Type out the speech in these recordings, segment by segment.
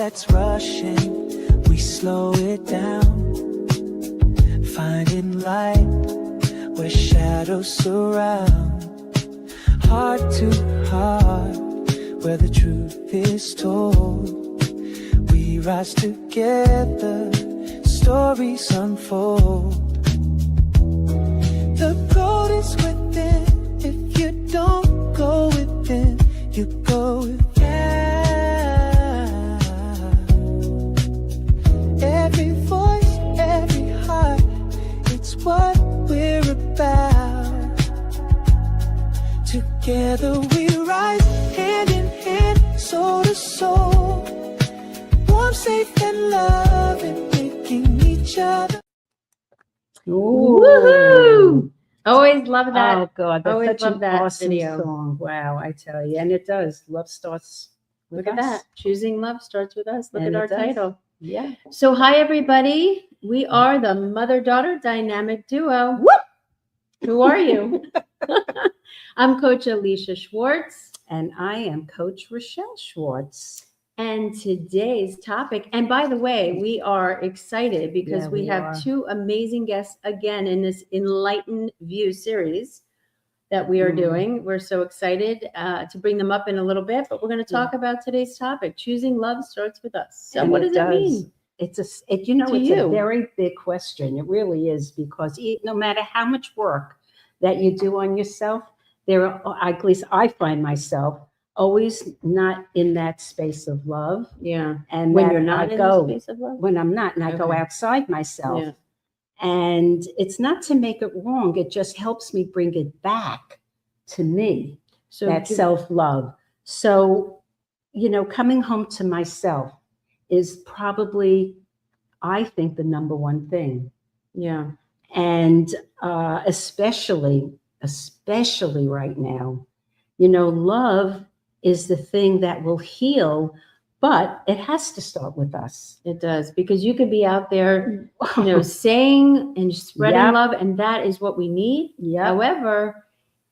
that's rushing, we slow it down, finding light where shadows surround. Heart to heart, where the truth is told, we rise together, stories unfold. The road is within, if you don't go within, you go without. Every voice, every heart, it's what we're about. Together we rise, hand in hand, soul to soul, warm, safe and loving, making each other. Ooh. Woohoo! Always love that. Oh God, that's Always such love an that awesome video. song. Wow, I tell you, and it does. Love starts with Look at us. that. Choosing love starts with us. Look And at our it does. title. Yeah. So hi everybody. We are the mother-daughter dynamic duo. Whoop! Who are you? I'm Coach Alisha Schwartz. And I am Coach Rochelle Schwartz. And today's topic, and by the way, we are excited because Yeah, we we have are. two amazing guests again in this Enlighten View series that we are doing. We're so excited to bring them up in a little bit, but we're going to talk about today's topic. Choosing love starts with us. So And what does it mean? It's a you? very big question. It really is, because no matter how much work that you do on yourself, at least I find myself always not in that space of love. Yeah. And When that you're not I in go, the space of love? when I'm not, and I go Okay. outside myself. Yeah. And it's not to make it wrong. It just helps me bring it back to me, So that self-love. So, coming home to myself is probably, I think, the number one thing. yeah. And especially right now, love is the thing that will heal, but it has to start with us. It does, because you could be out there, saying and spreading Yep. love, and that is what we need. Yep. However,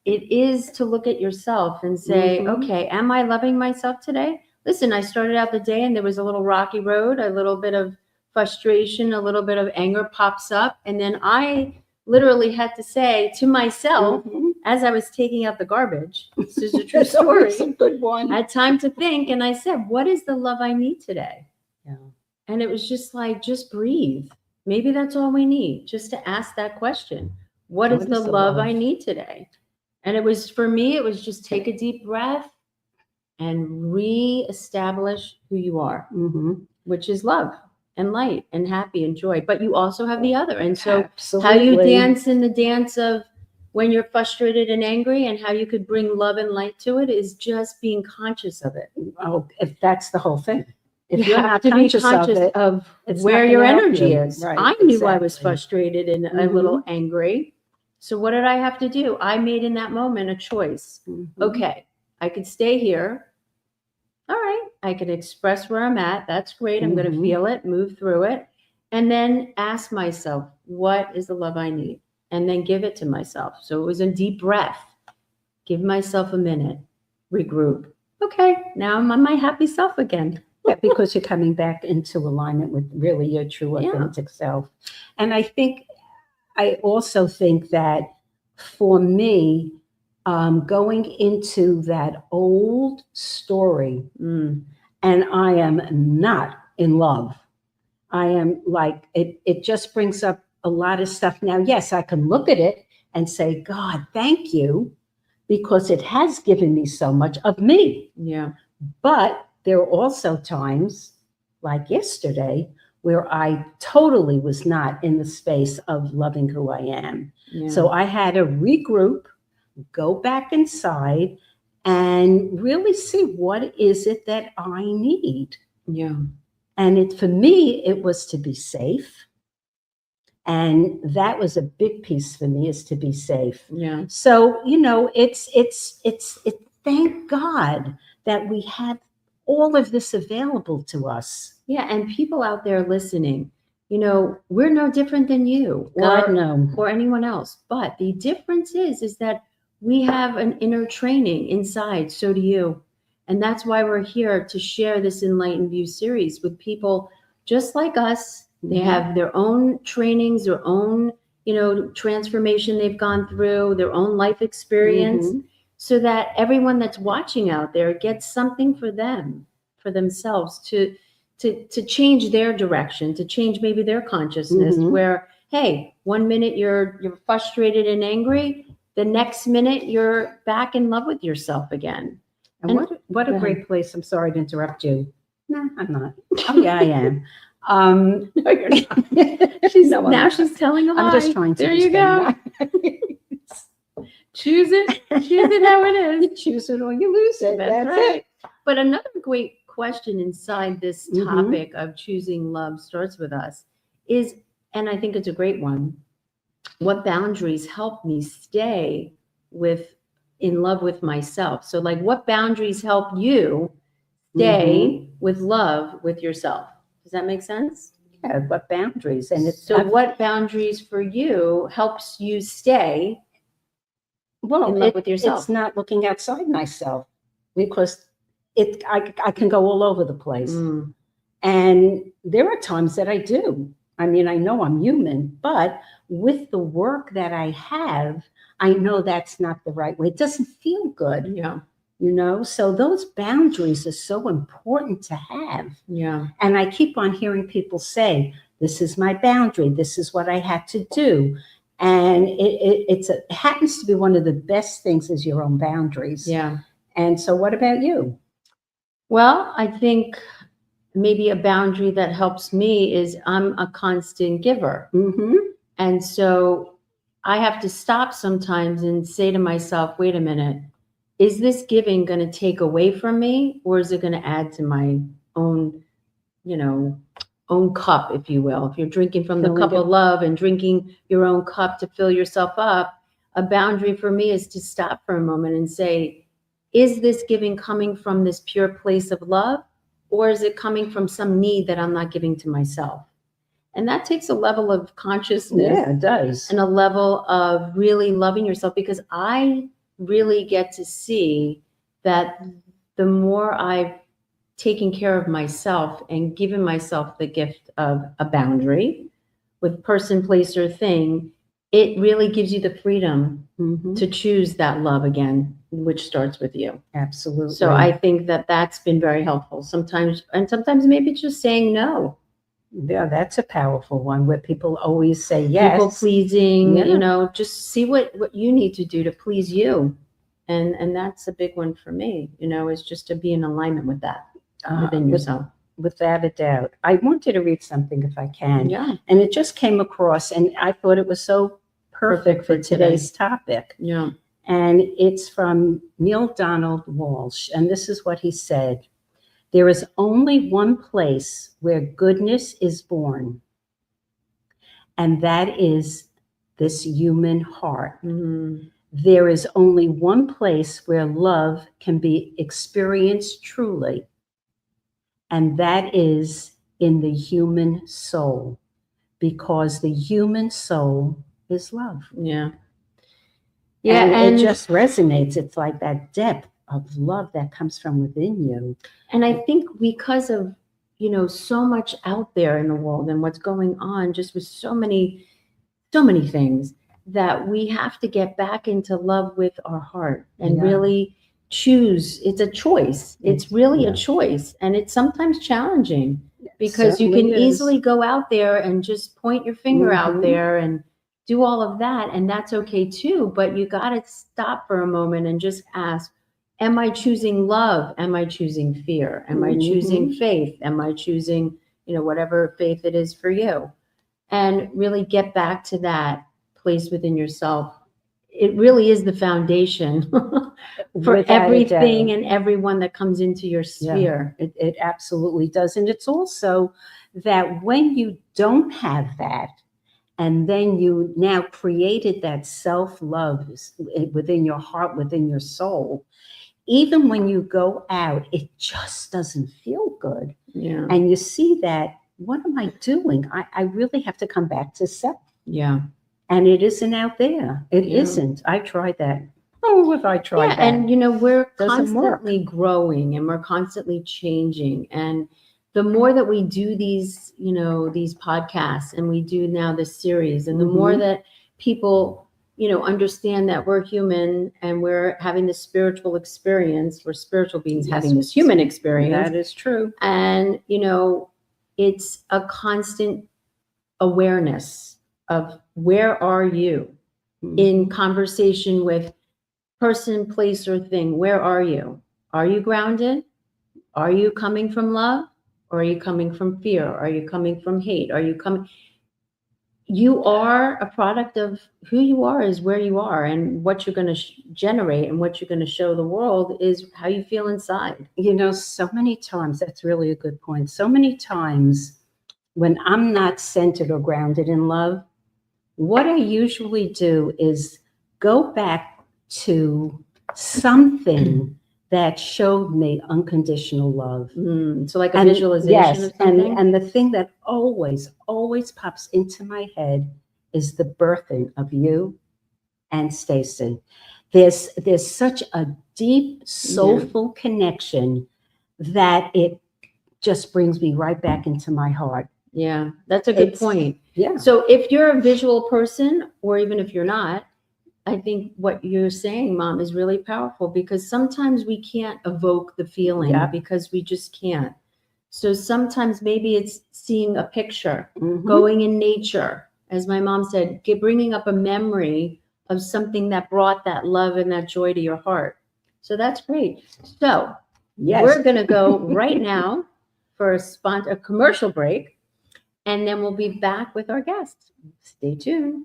it is to look at yourself and say, Mhm. okay, am I loving myself today? Listen, I started out the day and there was a little rocky road, a little bit of frustration, a little bit of anger pops up. And then I literally had to say to myself, Mhm. as I was taking out the garbage, this is a true That's always story. a good one. I had time to think, and I said, what is the love I need today? Yeah. And it was just like, just breathe. Maybe that's all we need, just to ask that question. What is the love I need today? And it was, for me, it was just take a deep breath and reestablish who you are, Mhm. which is love and light and happy and joy. But you also have the other. And so Absolutely. how you dance in the dance of when you're frustrated and angry, and how you could bring love and light to it, is just being conscious of it. Oh, if that's the whole thing. If You you're have not to be conscious conscious of it, of it's where not your gonna help energy you. is. Right, I knew I was exactly. frustrated and a Mhm. little angry. So what did I have to do? I made in that moment a choice. Mhm. Okay, I could stay here. All right, I can express where I'm at. That's great. I'm going to Mhm. feel it, move through it, and then ask myself, what is the love I need? And then give it to myself. So it was a deep breath. Give myself a minute, regroup. Okay, now I'm on my happy self again. Yeah, because you're coming back into alignment with really your true authentic self. And I also think that for me, going into that old story, and I am not in love. I am like, it just brings up a lot of stuff. Now, yes, I can look at it and say, God, thank you, because it has given me so much of me. Yeah. But there are also times, like yesterday, where I totally was not in the space of loving who I am. Yeah. So I had to regroup, go back inside, and really see, what is it that I need? Yeah. And for me, it was to be safe. And that was a big piece for me, is to be safe. Yeah. So, it's thank God that we have all of this available to us. Yeah. And people out there listening, we're no different than you God, no. or anyone else. But the difference is that we have an inner training inside. So do you. And that's why we're here to share this Enlighten View series with people just like us. They have their own trainings, their own, transformation they've gone through, their own life experience, so that everyone that's watching out there gets something for them, for themselves, to change their direction, to change maybe their consciousness, where, hey, 1 minute you're frustrated and angry, the next minute you're back in love with yourself again. And what a great place. I'm sorry to interrupt you. No, I'm not. Oh, yeah, I am. No, you're not. She's telling a lie. I'm just trying to. There you go. Choose it how it is. Choose it or you lose it. That's right. But another great question inside this topic of choosing love starts with us is, and I think it's a great one, what boundaries help me stay in love with myself? So like, what boundaries help you stay with love with yourself? Does that make sense? Yeah, what boundaries? And what boundaries for you helps you stay in love with yourself? It's not looking outside myself, because I can go all over the place. And there are times that I do. I mean, I know I'm human, but with the work that I have, I know that's not the right way. It doesn't feel good. Yeah. So those boundaries are so important to have. Yeah. And I keep on hearing people say, this is my boundary. This is what I had to do. And it happens to be one of the best things is your own boundaries. Yeah. And so what about you? Well, I think maybe a boundary that helps me is I'm a constant giver. And so I have to stop sometimes and say to myself, wait a minute, is this giving going to take away from me, or is it going to add to my own, own cup, if you will? If you're drinking from the cup of love and drinking your own cup to fill yourself up, a boundary for me is to stop for a moment and say, is this giving coming from this pure place of love, or is it coming from some need that I'm not giving to myself? And that takes a level of consciousness. Yeah, it does. And a level of really loving yourself, because I really get to see that the more I've taken care of myself and given myself the gift of a boundary with person, place, or thing, it really gives you the freedom to choose that love again, which starts with you. Absolutely. So I think that that's been very helpful sometimes. And sometimes maybe it's just saying no. Yeah, that's a powerful one, where people always say yes. People pleasing, just see what you need to do to please you. And that's a big one for me, is just to be in alignment with that within yourself. Without a doubt. I wanted to read something if I can. Yeah. And it just came across, and I thought it was so perfect for today's topic. Yeah. And it's from Neil Donald Walsh. And this is what he said. There is only one place where goodness is born, and that is this human heart. There is only one place where love can be experienced truly, and that is in the human soul, because the human soul is love. Yeah. Yeah. And it just resonates. It's like that depth of love that comes from within you. And I think because of, so much out there in the world and what's going on, just with so many things, that we have to get back into love with our heart and really choose. It's a choice. It's really a choice. And it's sometimes challenging, because you can easily go out there and just point your finger out there and do all of that. And that's okay too. But you got to stop for a moment and just ask, am I choosing love? Am I choosing fear? Am I choosing faith? Am I choosing, whatever faith it is for you? And really get back to that place within yourself. It really is the foundation for everything and everyone that comes into your sphere. Yeah, it absolutely does. And it's also that when you don't have that, and then you now created that self-love within your heart, within your soul, even when you go out, it just doesn't feel good. Yeah. And you see that, what am I doing? I really have to come back to self. Yeah. And it isn't out there. It isn't. I tried that. Oh, if I tried Yeah, that. and we're Doesn't work. constantly growing and we're constantly changing. And the more that we do these, these podcasts and we do now this series, and the more that people, understand that we're human and we're having this spiritual experience, we're spiritual beings having this human experience. That is true. And, it's a constant awareness of where are you in conversation with person, place, or thing. Where are you? Are you grounded? Are you coming from love? Or are you coming from fear? Are you coming from hate? Are you coming? You are a product of who you are is where you are, and what you're going to generate and what you're going to show the world is how you feel inside. So many times, that's really a good point. So many times when I'm not centered or grounded in love, what I usually do is go back to something that showed me unconditional love. So like a visualization of something? And the thing that always pops into my head is the birthing of you and Stacy. There's such a deep, soulful connection that it just brings me right back into my heart. Yeah, that's a good point. Yeah. So if you're a visual person, or even if you're not, I think what you're saying, Mom, is really powerful, because sometimes we can't evoke the feeling because we just can't. So sometimes maybe it's seeing a picture, going in nature, as my mom said, bringing up a memory of something that brought that love and that joy to your heart. So that's great. So we're going to go right now for a commercial break, and then we'll be back with our guests. Stay tuned.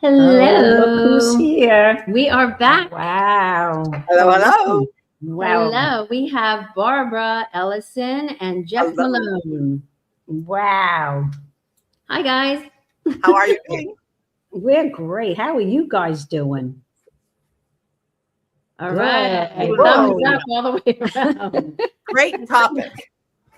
Hello. Look who's here. We are back. Wow. Hello. Wow. Hello. We have Barbara, Ellison, and Jeff Malone. Wow. Hi, guys. How are you doing? We're great. How are you guys doing? All right. Good. Thumbs up all the way around. Great topic.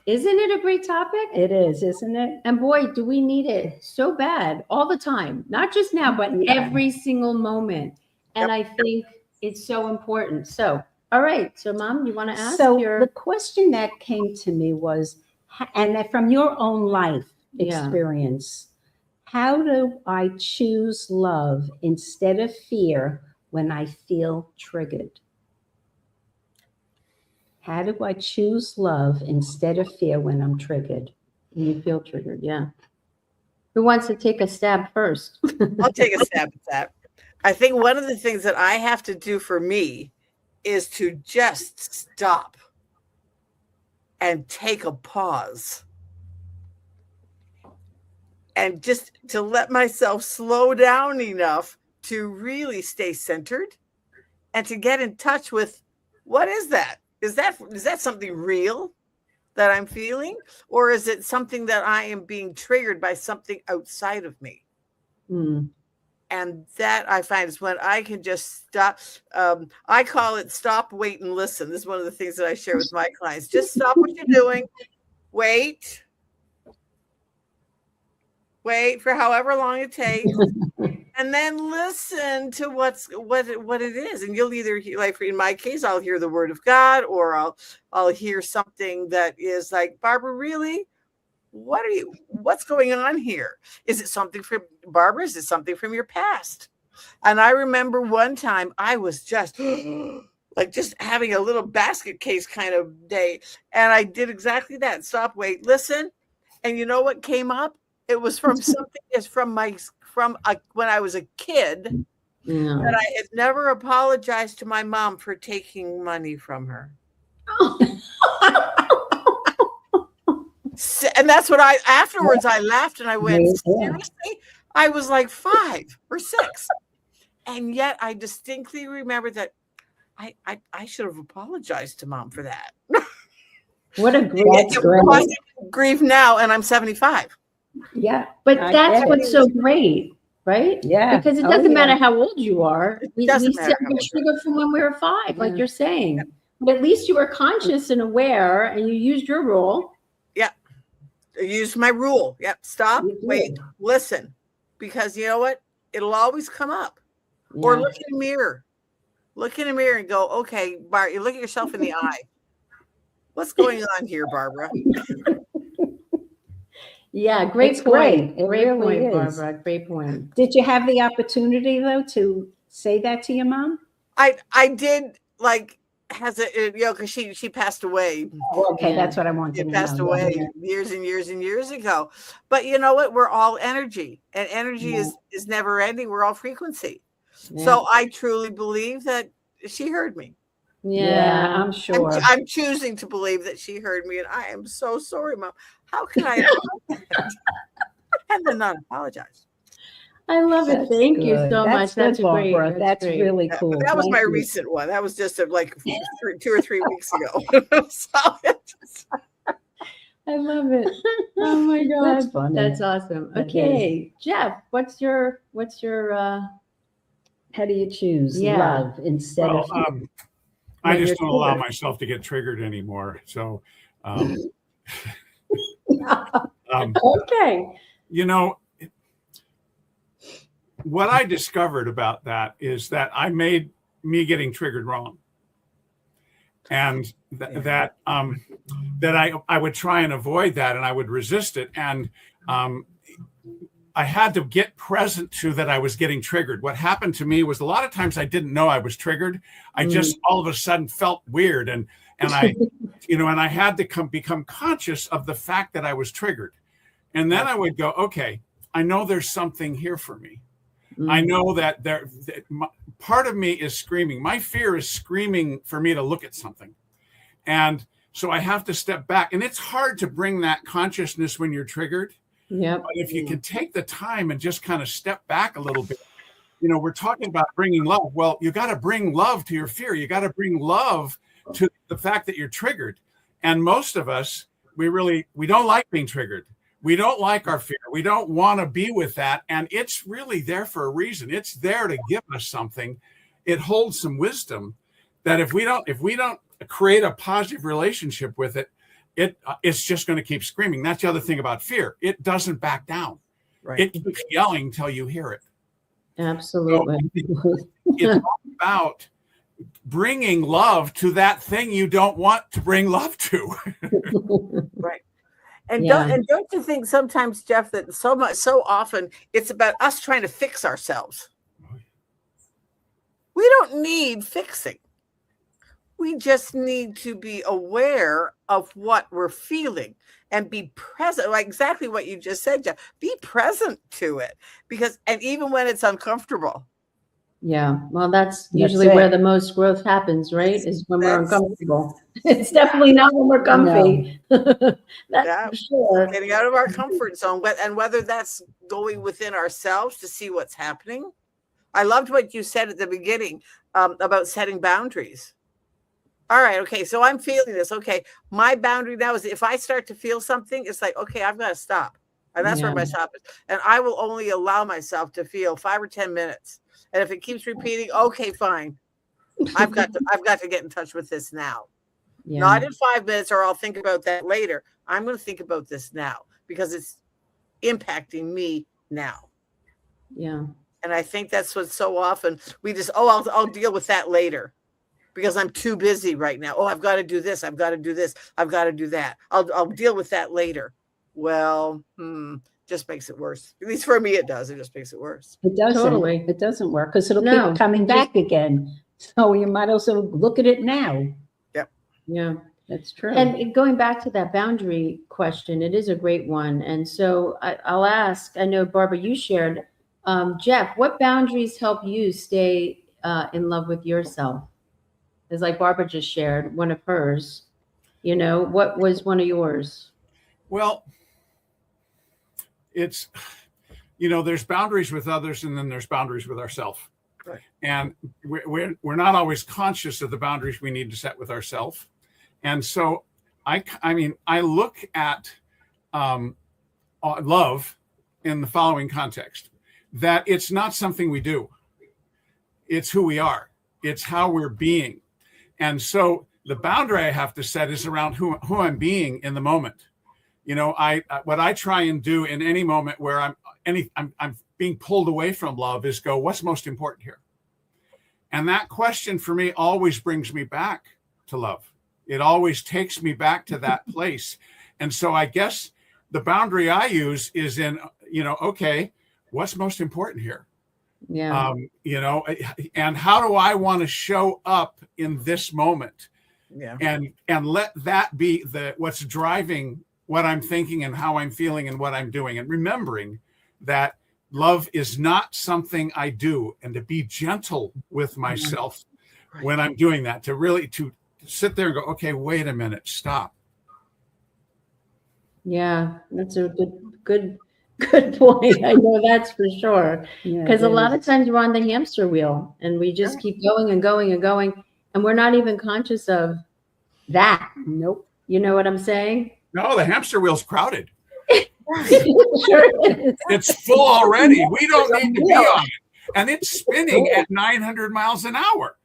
Isn't it a great topic? It is, isn't it? And boy, do we need it so bad all the time. Not just now, but every single moment. And I think it's so important. So, all right. So, Mom, you want to ask? So the question that came to me was, and that from your own life experience, how do I choose love instead of fear when I feel triggered? How do I choose love instead of fear when I'm triggered? When you feel triggered, yeah. Who wants to take a stab first? I'll take a stab at that. I think one of the things that I have to do for me is to just stop and take a pause and just to let myself slow down enough to really stay centered and to get in touch with what is that? Is that something real that I'm feeling? Or is it something that I am being triggered by something outside of me? And that I find is when I can just stop. I call it stop, wait, and listen. This is one of the things that I share with my clients. Just stop what you're doing. Wait for however long it takes. and then listen to what it is, and you'll either hear, like in my case, I'll hear the word of God, or I'll hear something that is like, Barbara, really, what's going on here? Is it something from Barbara? Is it something from your past? And I remember one time I was just like just having a little basket case kind of day, and I did exactly that. Stop, wait, listen, and you know what came up? It was from something is from when I was a kid, that I had never apologized to my mom for taking money from her. And that's what afterwards I laughed and I went, seriously? I was like 5 or 6. And yet I distinctly remember that I should have apologized to Mom for that. What a great grief now, and I'm 75. Yeah. But that's what's so great, right? Yeah. Because it doesn't matter how old you are. We doesn't matter we're triggered from when we were 5, like you're saying. But at least you were conscious and aware, and you used your rule. Yeah. I used my rule. Yep. Stop. Wait. Listen. Because you know what? It'll always come up. Yeah. Or look in a mirror. Look in a mirror and go, okay, you look at yourself in the eye. What's going on here, Barbara? Yeah, great point. Great point, Barbara. Great point. Did you have the opportunity though to say that to your mom? I did, like, because she passed away. Oh, okay, that's what I wanted to know. She passed away years and years and years ago. But you know what? We're all energy, and energy is never ending. We're all frequency. Yeah. So I truly believe that she heard me. Yeah, I'm sure. I'm choosing to believe that she heard me, and I am so sorry, Mom. How can I and then not apologize? I love it. Thank you so much. That's great. That's really cool. That was my recent one. That was just like 2 or 3 weeks ago. I love it. Oh my God. That's funny. That's awesome. Okay, Jeff, what's your how do you choose love instead of I just don't allow myself to get triggered anymore. So okay. You know, what I discovered about that is that I made me getting triggered wrong. And that I would try and avoid that, and I would resist it. And I had to get present to that I was getting triggered. What happened to me was a lot of times I didn't know I was triggered. I just all of a sudden felt weird, and I, and I had to become conscious of the fact that I was triggered. And then I would go, okay, I know there's something here for me. I know that part of me is screaming. My fear is screaming for me to look at something. And so I have to step back. And it's hard to bring that consciousness when you're triggered. Yeah. But if you can take the time and just kind of step back a little bit, we're talking about bringing love. Well, you got to bring love to your fear. You got to bring love to the fact that you're triggered. And most of us, we don't like being triggered. We don't like our fear. We don't want to be with that. And it's really there for a reason. It's there to give us something. It holds some wisdom that if we don't create a positive relationship with it, it's just going to keep screaming. That's the other thing about fear. It doesn't back down. Right. It keeps yelling till you hear it. Absolutely. So it's all about bringing love to that thing you don't want to bring love to. Right. And don't you think sometimes, Jeff, that so often it's about us trying to fix ourselves? We don't need fixing. We just need to be aware of what we're feeling and be present, like exactly what you just said, Jeff. Be present to it, and even when it's uncomfortable. Yeah, well, that's usually where the most growth happens, right? Is when we're uncomfortable. It's definitely not when we're comfy. No. That's for sure. Getting out of our comfort zone, and whether that's going within ourselves to see what's happening. I loved what you said at the beginning about setting boundaries. All right, okay, so I'm feeling this. Okay, my boundary now is if I start to feel something, it's like, okay, I've got to stop. And that's where my stop is. And I will only allow myself to feel 5 or 10 minutes. And if it keeps repeating, okay, fine. I've got to get in touch with this now. Yeah. Not in 5 minutes, or I'll think about that later. I'm going to think about this now because it's impacting me now. Yeah. And I think that's what so often we just, I'll deal with that later because I'm too busy right now. Oh, I've got to do this. I've got to do this. I've got to do that. I'll deal with that later. Well, just makes it worse. At least for me, it does. It just makes it worse. It doesn't. Totally. It doesn't work because it'll No, keep coming back again. So you might also look at it now. Yep. Yeah. That's true. And going back to that boundary question, it is a great one. And so I'll ask, I know, Barbara, you shared, Jeff, what boundaries help you stay in love with yourself? It's like Barbara just shared one of hers. You know, what was one of yours? Well, it's, there's boundaries with others and then there's boundaries with ourselves. Right. And we're not always conscious of the boundaries we need to set with ourselves. And so I look at love in the following context, that it's not something we do. It's who we are. It's how we're being. And so the boundary I have to set is around who I'm being in the moment. What I try and do in any moment where I'm being pulled away from love is go, what's most important here? And that question for me always brings me back to love. It always takes me back to that place. And so I guess the boundary I use is in, okay, what's most important here? Yeah. And how do I want to show up in this moment? Yeah. And let that be what's driving what I'm thinking and how I'm feeling and what I'm doing. And remembering that love is not something I do, and to be gentle with myself when I'm doing that, to sit there and go, okay, wait a minute, stop. Yeah, that's a good point. I know that's for sure. Because a lot of times we're on the hamster wheel and we just keep going and going and going, and we're not even conscious of that. Nope. You know what I'm saying? No, the hamster wheel's crowded. Sure is. It's full already. We don't need to be on it. And it's spinning at 900 miles an hour.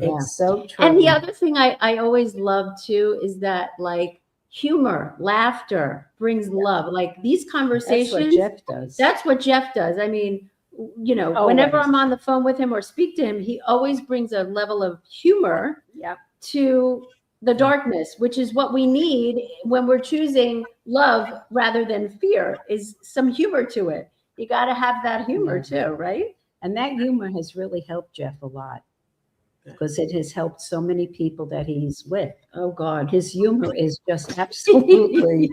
It's so true. And the other thing I always love too is that, like, humor, laughter brings love. Like these conversations. That's what Jeff does. That's what Jeff does. I mean, Always. whenever I'm on the phone with him or speak to him, he always brings a level of humor to the darkness, which is what we need when we're choosing love rather than fear, is some humor to it. You got to have that humor too, right? And that humor has really helped Jeff a lot because it has helped so many people that he's with. Oh God. His humor is just absolutely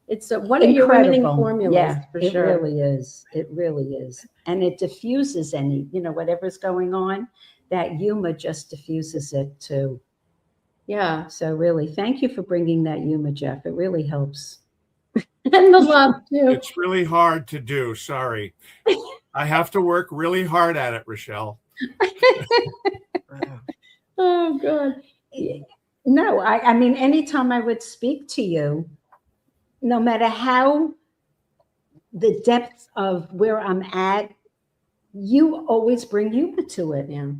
It's one of your winning formulas, yeah, for it sure. really is. It really is. And it diffuses any, whatever's going on, that humor just diffuses it too. Yeah. So really, thank you for bringing that humor, Jeff. It really helps. And the love too. It's really hard to do. Sorry. I have to work really hard at it, Rochelle. Oh God. No, I mean, anytime I would speak to you, no matter how the depth of where I'm at, you always bring humor to it. Yeah.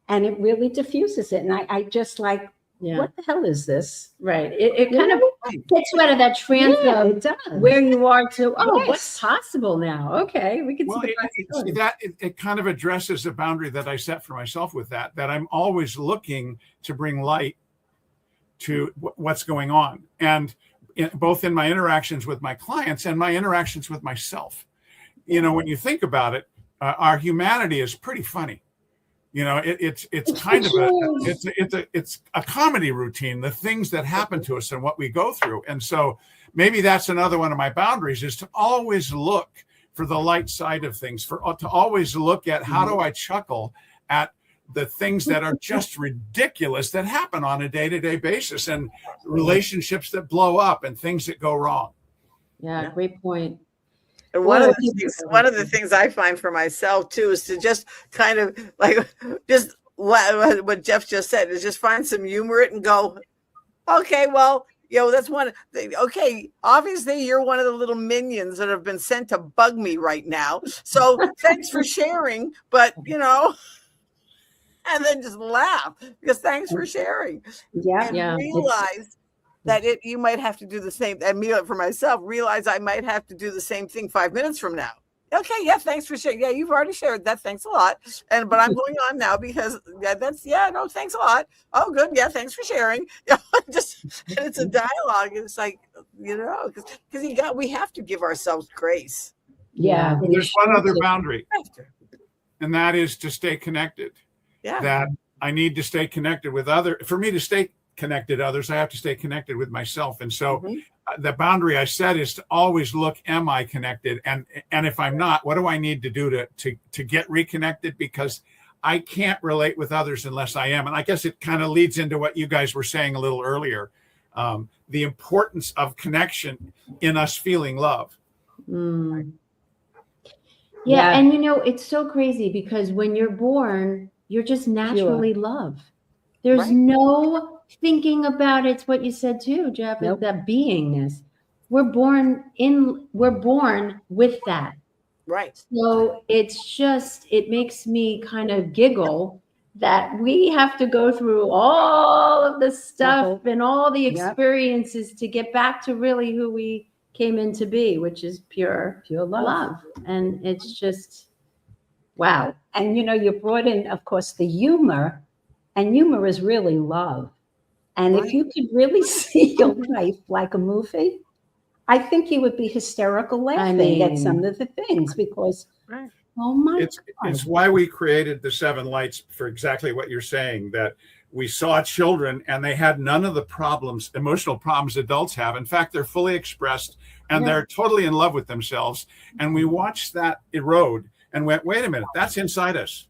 And it really diffuses it. And I just like, what the hell is this? Right. It kind of gets you out of that trance of it does. where you are to, Yes. what's possible now? Okay, we can Well, see the possibilities. it kind of addresses a boundary that I set for myself with that I'm always looking to bring light to what's going on. And both in my interactions with my clients and my interactions with myself. When you think about it, our humanity is pretty funny. It's kind of it's a comedy routine, the things that happen to us and what we go through. And so maybe that's another one of my boundaries, is to always look for the light side of things, to always look at how do I chuckle at the things that are just ridiculous that happen on a day-to-day basis, and relationships that blow up and things that go wrong. Yeah, great point. And one of the things I find for myself too is to just kind of like just what Jeff just said, is just find some humor in it and go, okay, well, that's one. Okay, obviously you're one of the little minions that have been sent to bug me right now. So thanks for sharing, but and then just laugh because thanks for sharing. Yeah, and realize that you might have to do the same. And me, for myself, realize I might have to do the same thing 5 minutes from now. Okay, yeah, thanks for sharing. Yeah, you've already shared that. Thanks a lot. But I'm going on now because no, thanks a lot. Oh, good. Yeah, thanks for sharing. Yeah, and it's a dialogue. It's like, because we have to give ourselves grace. Yeah. Well, there's one other boundary, and that is to stay connected. Yeah. That I need to stay connected with for me to stay connected to others, I have to stay connected with myself. And so the boundary I set is to always look, am I connected? And if I'm not, what do I need to do to get reconnected? Because I can't relate with others unless I am. And I guess it kind of leads into what you guys were saying a little earlier, the importance of connection in us feeling love. Mm. Yeah. And it's so crazy because when you're born, you're just naturally love. There's no thinking about it. It's what you said too, Jeff, is that beingness. We're born with that. Right. So it makes me kind of giggle that we have to go through all of the stuff and all the experiences to get back to really who we came in to be, which is pure love. And it's just, wow. And you brought in, of course, the humor, and humor is really love. And if you could really see your life like a movie, I think you would be hysterical laughing at some of the things because, oh my God. It's why we created the 7 lights for exactly what you're saying, that we saw children and they had none of the emotional problems adults have. In fact, they're fully expressed and they're totally in love with themselves. And we watched that erode and went, wait a minute, that's inside us.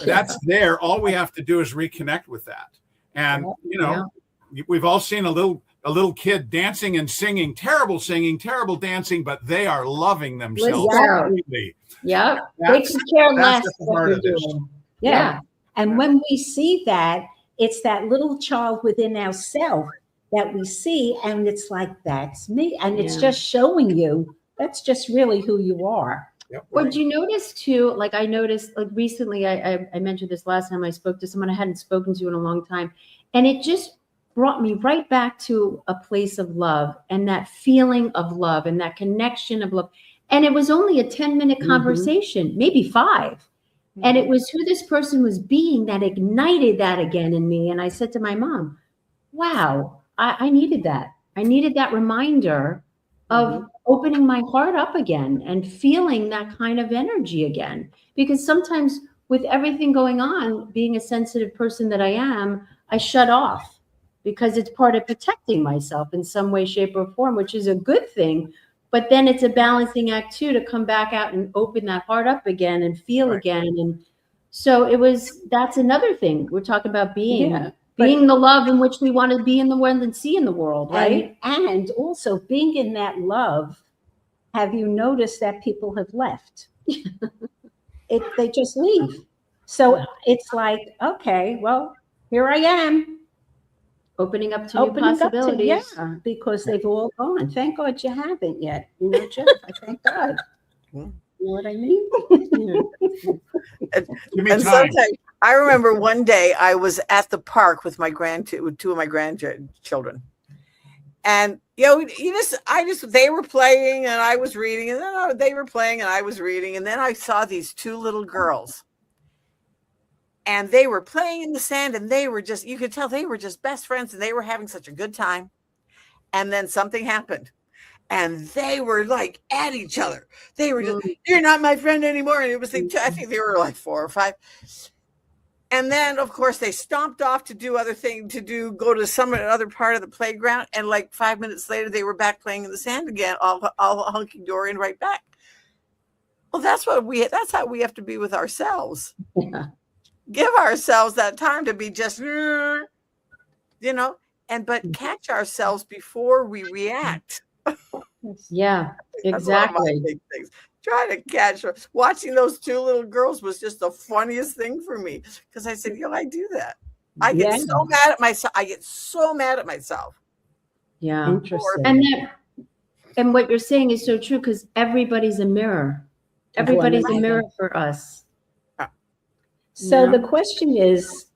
That's there. All we have to do is reconnect with that. And, we've all seen a little kid dancing and singing, terrible dancing, but they are loving themselves. Yeah. They can care less what they're doing. Yeah. And when we see that, it's that little child within ourselves that we see, and it's like, that's me. And it's just showing you, that's just really who you are. Yep. Well, did you notice too, like I noticed, like recently, I mentioned this last time I spoke to someone I hadn't spoken to in a long time, and it just brought me right back to a place of love and that feeling of love and that connection of love. And it was only a 10-minute conversation, maybe 5. And it was who this person was being that ignited that again in me. And I said to my mom, wow, I needed that. I needed that reminder of opening my heart up again and feeling that kind of energy again. Because sometimes with everything going on, being a sensitive person that I am, I shut off because it's part of protecting myself in some way, shape, or form, which is a good thing. But then it's a balancing act too, to come back out and open that heart up again and feel again. And so that's another thing. We're talking about being the love in which we want to be in the world and see in the world, right? And also being in that love, have you noticed that people have left? They just leave. So it's like, okay, well, here I am. Opening up to new possibilities. Because they've all gone. Thank God you haven't yet. Jeff, I thank God. You know what I mean? And sometimes I remember one day I was at the park with with 2 of my grandchildren. And they were playing and I was reading, and then they were playing and I was reading, and then I saw these 2 little girls. And they were playing in the sand, and they were you could tell they were just best friends, and they were having such a good time. And then something happened, and they were like at each other. They were just, you're not my friend anymore. And it was, I think they were like 4 or 5. And then, of course, they stomped off to do other things, go to some other part of the playground. And like 5 minutes later, they were back playing in the sand again, all hunky-dory and right back. Well, that's how we have to be with ourselves. Yeah. Give ourselves that time to be just, but catch ourselves before we react. Yeah, exactly. Big things. Try to catch her. Watching those 2 little girls was just the funniest thing for me, because I said, I do that. I get so mad at myself. Yeah. Interesting. And what you're saying is so true, because everybody's a mirror. Everybody's a mirror for us. So the question is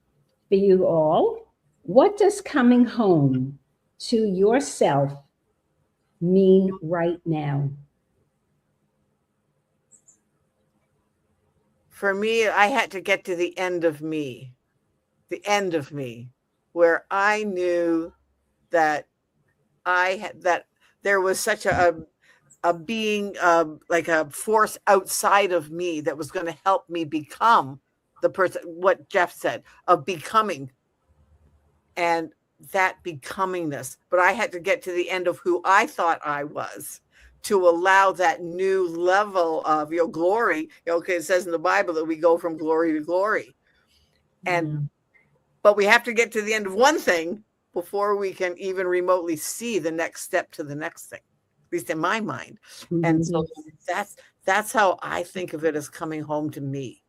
for you all, what does coming home to yourself mean right now? For me, I had to get to the end of me, where I knew that that there was such a being, like a force outside of me that was going to help me become the person, what Jeff said, of becoming, and that becomingness. But I had to get to the end of who I thought I was to allow that new level of glory. Okay, it says in the Bible that we go from glory to glory. And but we have to get to the end of one thing before we can even remotely see the next step to the next thing, at least in my mind. And so that's how I think of it, as coming home to me,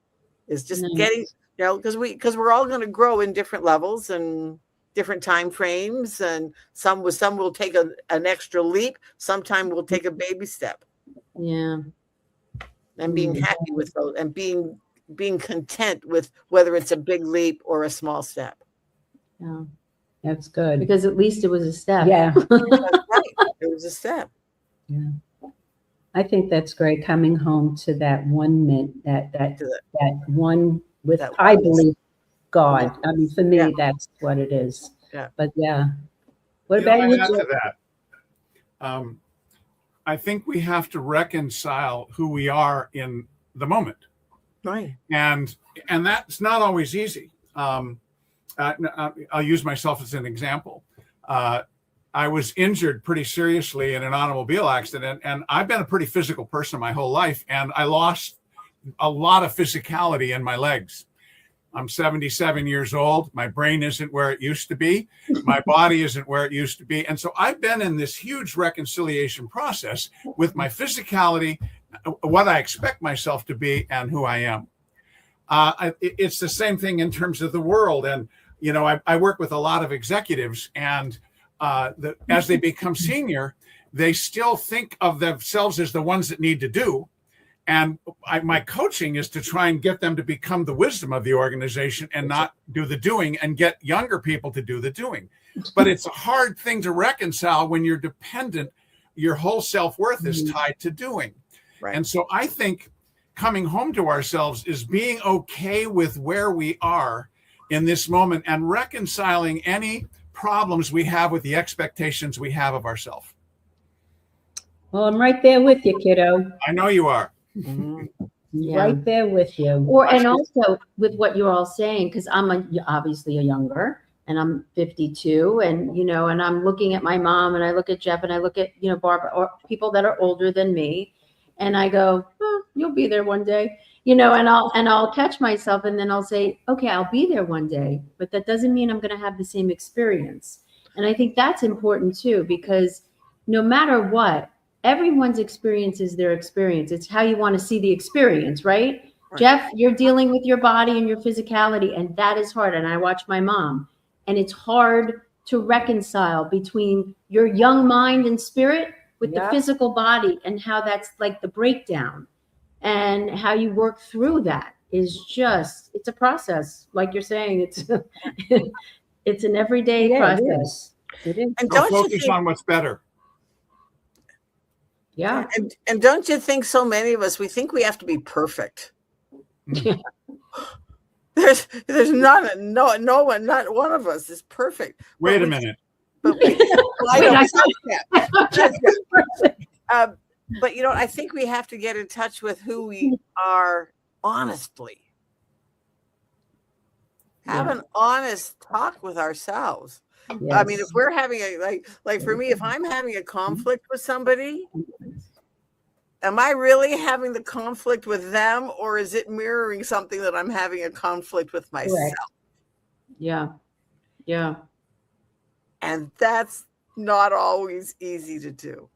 is just getting, because we're all going to grow in different levels and different time frames, and some will take an extra leap, sometime we'll take a baby step. Yeah. And being happy with those, and being content with whether it's a big leap or a small step. Yeah. That's good. Because at least it was a step. Yeah. That's right. It was a step. Yeah. I think that's great, coming home to that one that one with, That I one. believe, God. I mean, for me, Yeah. that's what it is. Yeah. But yeah. What You know, about I you, add Jeff? to that. I think we have to reconcile who we are in the moment, Right. and that's not always easy. I'll use myself as an example. I was injured pretty seriously in an automobile accident, and I've been a pretty physical person my whole life, and I lost a lot of physicality in my legs. I'm 77 years old. My brain isn't where it used to be. My body isn't where it used to be. And so I've been in this huge reconciliation process with my physicality, what I expect myself to be, and who I am. It's the same thing in terms of the world. And, you know, I work with a lot of executives, and as they become senior, they still think of themselves as the ones that need to do. And my coaching is to try and get them to become the wisdom of the organization and not do the doing, and get younger people to do the doing. But it's a hard thing to reconcile when you're dependent. Your whole self-worth is tied to doing. Right. And so I think coming home to ourselves is being okay with where we are in this moment, and reconciling any problems we have with the expectations we have of ourselves. Well, I'm right there with you, kiddo. I know you are. Yeah. Right there with you. And also with what you're all saying, because I'm obviously a younger, and I'm 52, and and I'm looking at my mom, and I look at Jeff, and I look at Barbara, or people that are older than me, and I go, oh, you'll be there one day, and I'll catch myself, and then I'll say, okay, I'll be there one day, but that doesn't mean I'm going to have the same experience. And I think that's important too, because no matter what, everyone's experience is their experience. It's how you want to see the experience, right? Jeff, you're dealing with your body and your physicality, and that is hard. And I watch my mom, and it's hard to reconcile between your young mind and spirit with the physical body, and how that's like the breakdown, and how you work through that is just, it's a process. Like you're saying, it's an everyday process. It is. And Don't don't you focus think, on what's better. Yeah. and don't you think so many of us, we think we have to be perfect? There's no one, not one of us is perfect. Wait a minute. But I think we have to get in touch with who we are honestly. Have an honest talk with ourselves. Yes. I mean, if we're having like for me, if I'm having a conflict with somebody, am I really having the conflict with them, or is it mirroring something that I'm having a conflict with myself? Correct. Yeah. Yeah. And that's not always easy to do.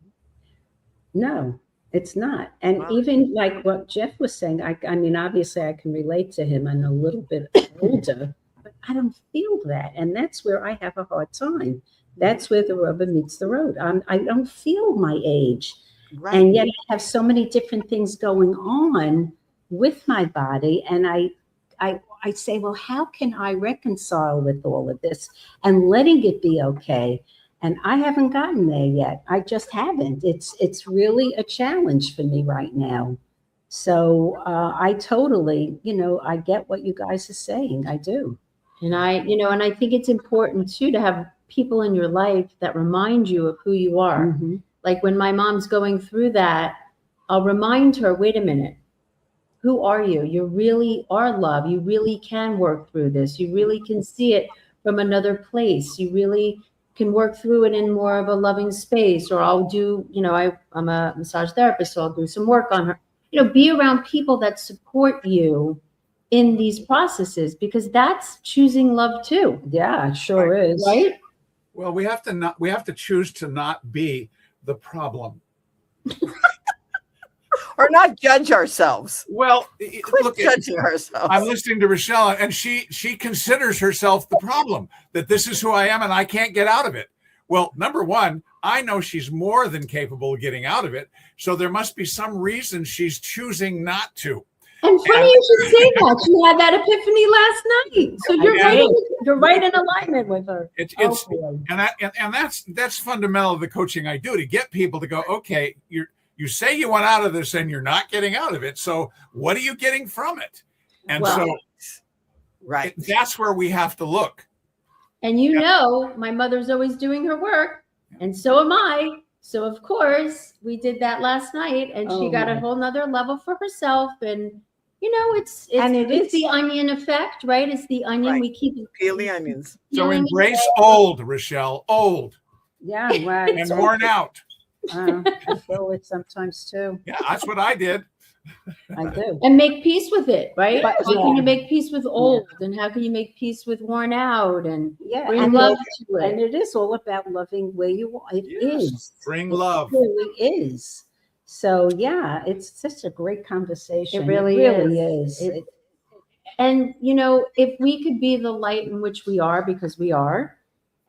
No, it's not. And Wow. even like what Jeff was saying, I mean, obviously I can relate to him. I'm a little bit older, but I don't feel that. And that's where I have a hard time. That's where the rubber meets the road. I don't feel my age. Right. And yet I have so many different things going on with my body. And I say, well, how can I reconcile with all of this and letting it be okay? And I haven't gotten there yet. I just haven't. It's really a challenge for me right now So I totally, I get what you guys are saying. I do. And I think it's important too to have people in your life that remind you of who you are. Mm-hmm. Like when my mom's going through that, I'll remind her, wait a minute, who are you? You really are love. You really can work through this. You really can see it from another place. You really can work through it in more of a loving space. Or I'll do, I'm a massage therapist, so I'll do some work on her. Be around people that support you in these processes, because that's choosing love too. Yeah, it sure is. Right? Well, we have to choose to not be the problem. Or not judge ourselves. Well, Quit judging ourselves. I'm listening to Rochelle, and she considers herself the problem, that this is who I am and I can't get out of it. Well, number one, I know she's more than capable of getting out of it. So there must be some reason she's choosing not to. And funny you should say that. She had that epiphany last night. So you're right in alignment with her. That's fundamental of the coaching I do, to get people to go, okay, you say you want out of this and you're not getting out of it. So what are you getting from it? And right. That's where we have to look. And my mother's always doing her work, and so am I. So of course we did that last night, and she got a whole nother level for herself. And it's the onion effect, right? It's the onion. Right. We keep peel the onions. So embrace old, Rochelle, old. Yeah, right. And worn out. I feel it sometimes too. Yeah, that's what I did. I do. And make peace with it, right? How can you make peace with old, and how can you make peace with worn out, and bring love to it? And it is all about loving where you are. It is. Bring love. It really is. So it's such a great conversation. It really is. And if we could be the light in which we are, because we are,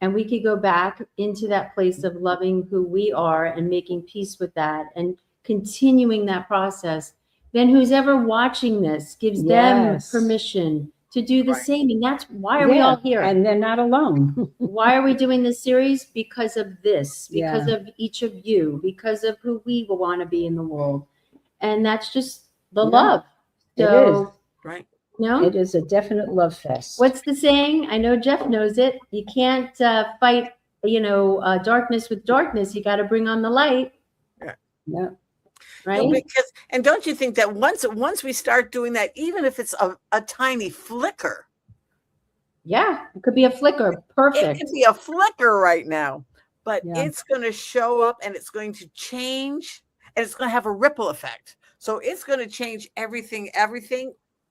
and we could go back into that place of loving who we are and making peace with that and continuing that process, then who's ever watching this gives them permission to do the same. And that's why are we all here? And they're not alone. Why are we doing this series? Because of this, because of each of you, because of who we will want to be in the world. And that's just the love. So, it is. Right. No? It is a definite love fest. What's the saying? I know Jeff knows it. You can't fight, darkness with darkness. You got to bring on the light. Yeah. Right. No, and don't you think that once we start doing that, even if it's a tiny flicker. Yeah, it could be a flicker. Perfect. It could be a flicker right now, but it's going to show up, and it's going to change, and it's going to have a ripple effect. So it's going to change everything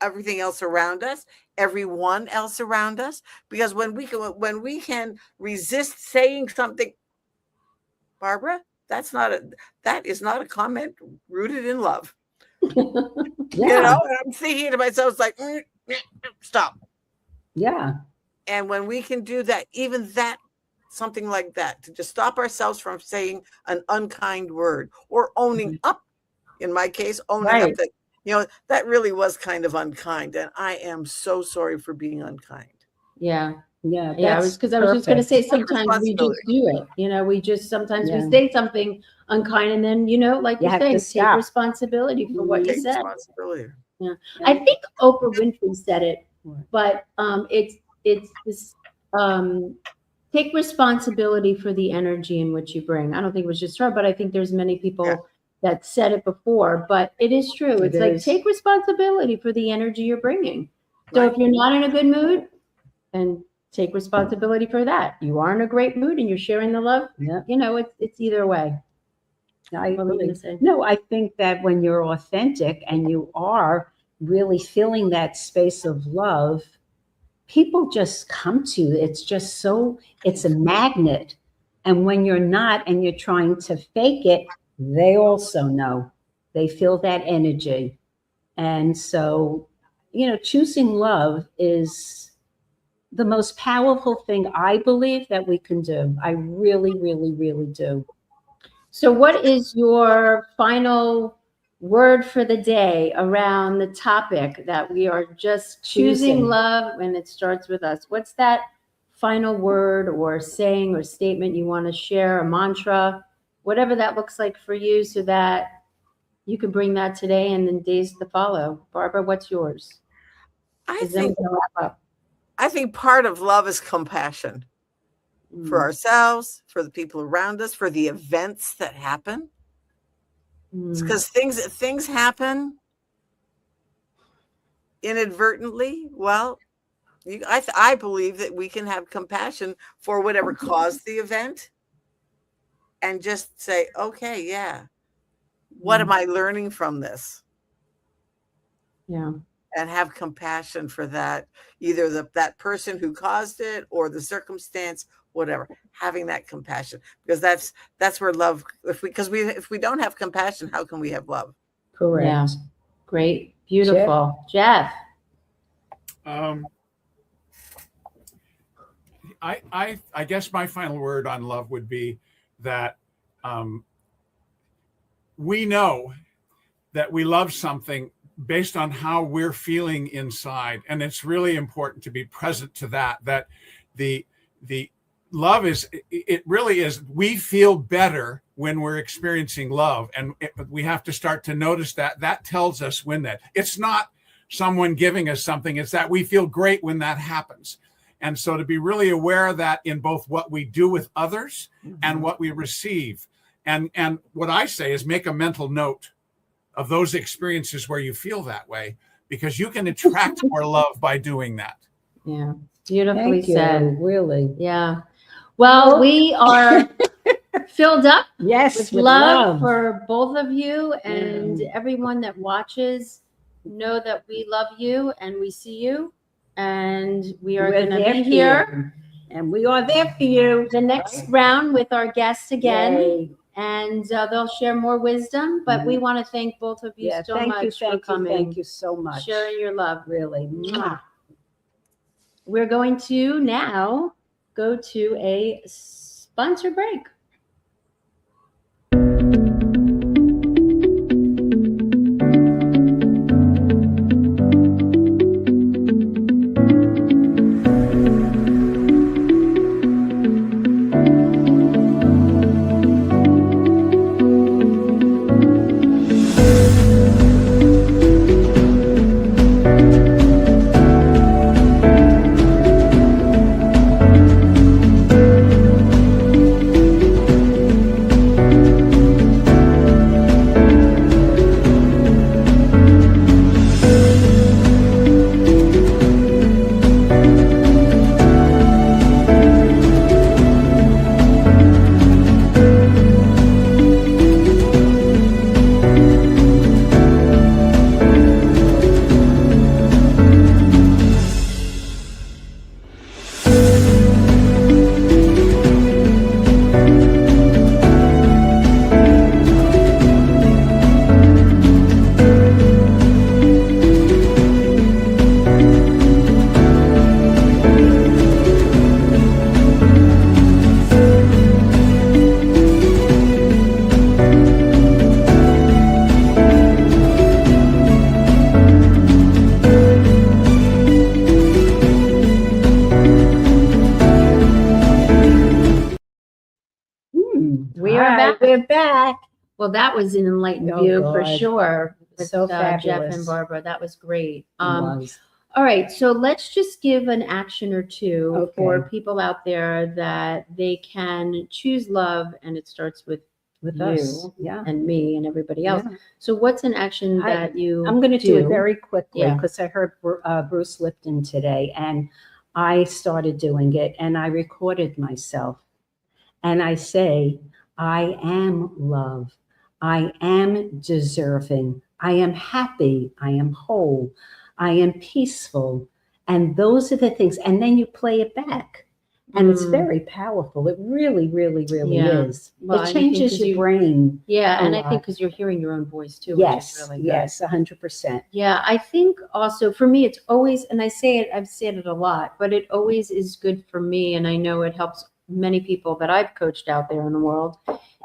else around us, everyone else around us. Because when we can resist saying something, Barbara, that is not a comment rooted in love. I'm thinking to myself, it's like, stop. Yeah. And when we can do that, even that, something like that, to just stop ourselves from saying an unkind word, or owning up, in my case, owning up that, that really was kind of unkind. And I am so sorry for being unkind. Yeah. Yeah. I was just going to say, sometimes we just do it. We just sometimes we say something unkind, and then, like you're saying, take responsibility for what you said. Yeah. I think Oprah Winfrey said it, but it's this take responsibility for the energy in which you bring. I don't think it was just her, but I think there's many people that said it before, but it is true. It's like, take responsibility for the energy you're bringing. So if you're not in a good mood, and take responsibility for that. You are in a great mood and you're sharing the love. Yeah. It's either way. I think that when you're authentic and you are really filling that space of love, people just come to you. It's a magnet. And when you're not, and you're trying to fake it, they also know. They feel that energy. And so, choosing love is the most powerful thing I believe that we can do. I really, really, really do. So what is your final word for the day around the topic that we are just choosing love, and it starts with us? What's that final word or saying or statement you want to share, a mantra, whatever that looks like for you, so that you could bring that today and then days to follow. Barbara, what's yours? I 'Cause then think we're gonna wrap up. I think part of love is compassion for ourselves, for the people around us, for the events that happen. Because things happen inadvertently. Well, I believe that we can have compassion for whatever caused the event and just say, okay, yeah, what am I learning from this? Yeah. And have compassion for that, either that person who caused it or the circumstance, whatever. Having that compassion, because that's where love. If we don't have compassion, how can we have love? Correct. Yeah. Great. Beautiful. Jeff. I guess my final word on love would be that we know that we love something based on how we're feeling inside, and it's really important to be present to that the love is, it really is, we feel better when we're experiencing love, and we have to start to notice that tells us when that it's not someone giving us something, it's that we feel great when that happens. And so to be really aware of that in both what we do with others and what we receive. And what I say is make a mental note of those experiences where you feel that way, because you can attract more love by doing that. Yeah. Beautifully Thank you, said. really. Yeah. Well, we are filled up Yes, with with love for both of you and Mm. everyone that watches. Know that we love you and we see you, and we are We're going to there be for here you. And we are there for you. the next round with our guests again. Yay. And they'll share more wisdom. But we want to thank both of you Yeah, so thank much you, for thank you, coming, thank you so much. sharing your love. Really. Mwah. We're going to now go to a sponsor break. We are back. We're back. Well, that was an enlightened Oh, view for God. sure. With So Jeff fabulous. and Barbara. That was great. It was. All right, so let's just give an action or two Okay. for people out there that they can choose love, and it starts with With you us. Yeah. and me and everybody else. Yeah. So what's an action that you I'm going to do it very quickly Yeah. because I heard Bruce Lipton today, and I started doing it, and I recorded myself. And I say, I am love. I am deserving. I am happy. I am whole. I am peaceful. And those are the things. And then you play it back. And it's very powerful. It really, really, really Yeah. is. Well, and I it think changes 'cause your you- brain. Yeah, a and I lot. think because you're hearing your own voice too. Yes, Which is really good. yes, 100%. Yeah, I think also for me, it's always, and I've said it a lot, but it always is good for me, and I know it helps many people that I've coached out there in the world,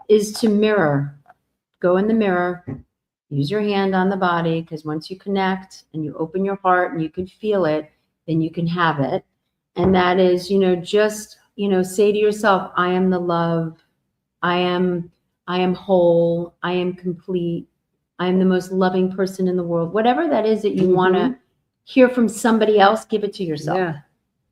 is to mirror. Go in the mirror, use your hand on the body, because once you connect and you open your heart and you can feel it, then you can have it. And that is, just, say to yourself, I am the love. I am whole. I am complete. I am the most loving person in the world. Whatever that is that you want to hear from somebody else, give it to yourself. Yeah.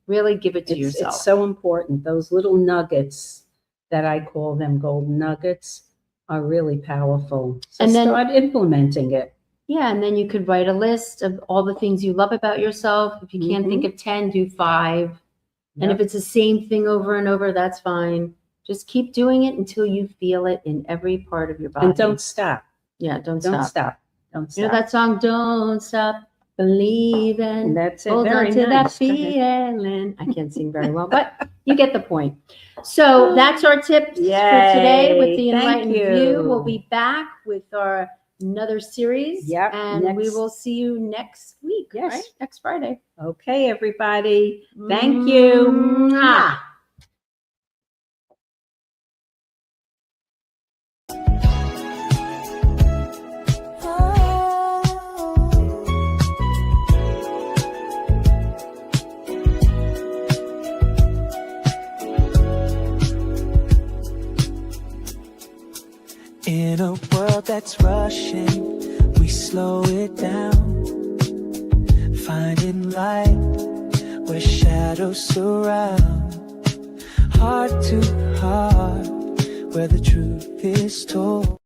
Really give it to yourself. It's so important. Those little nuggets that I call them golden nuggets are really powerful. So And then- start implementing it. Yeah, and then you could write a list of all the things you love about yourself. If you can't think of 10, do 5. And if it's the same thing over and over, that's fine. Just keep doing it until you feel it in every part of your body. And don't stop. Yeah, don't Don't stop. stop. Don't stop. You know that song, Don't Stop Believing. That's it. Hold Very on to that nice. Go ahead. feeling. I can't sing very well, but you get the point. So that's our tips for today with the Yay. Thank Enlightened View. you. We'll be back with our another series. Yep, And we next- will see you next week, Yes. right? Next Friday. Okay, everybody. Thank you. Mwah. In a world that's rushing, we slow it down, finding light where shadows surround, heart to heart where the truth is told.